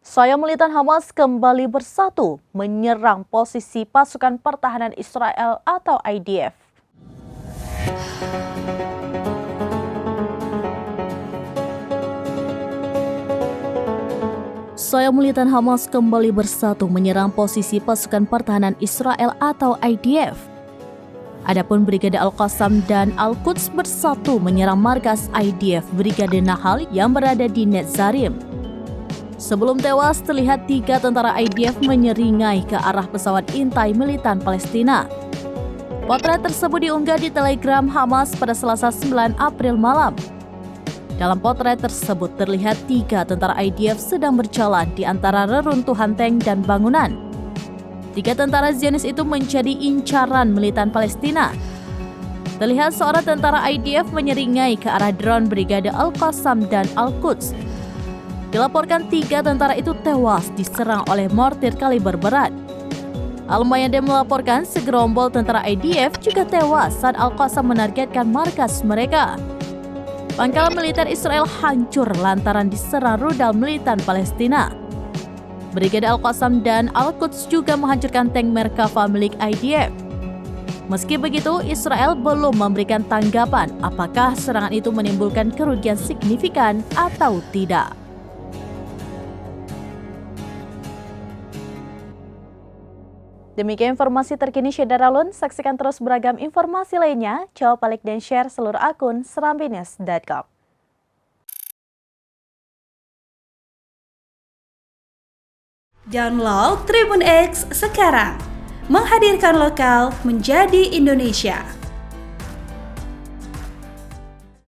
Sayap militan Hamas kembali bersatu menyerang posisi pasukan pertahanan Israel atau IDF. Sayap militan Hamas kembali bersatu menyerang posisi pasukan pertahanan Israel atau IDF. Adapun Brigade Al-Qassam dan Al-Quds bersatu menyerang markas IDF Brigade Nahal yang berada di Netzarim. Sebelum tewas, terlihat 3 tentara IDF menyeringai ke arah pesawat intai militan Palestina. Potret tersebut diunggah di Telegram Hamas pada Selasa 9 April malam. Dalam potret tersebut terlihat 3 tentara IDF sedang berjalan di antara reruntuhan tank dan bangunan. 3 tentara Zionis itu menjadi incaran militan Palestina. Terlihat seorang tentara IDF menyeringai ke arah drone Brigade Al-Qassam dan Al-Quds. Dilaporkan 3 tentara itu tewas diserang oleh mortir kaliber berat. Al-Mayadin melaporkan segerombol tentara IDF juga tewas saat Al-Qassam menargetkan markas mereka. Pangkalan militer Israel hancur lantaran diserang rudal militan Palestina. Brigade Al-Qassam dan Al-Quds juga menghancurkan tank Merkava milik IDF. Meski begitu, Israel belum memberikan tanggapan apakah serangan itu menimbulkan kerugian signifikan atau tidak. Demikian informasi terkini Syedaralun. Saksikan terus beragam informasi lainnya. Coba like dan share seluruh akun serambinews.com. Download Tribun X sekarang. Menghadirkan lokal menjadi Indonesia.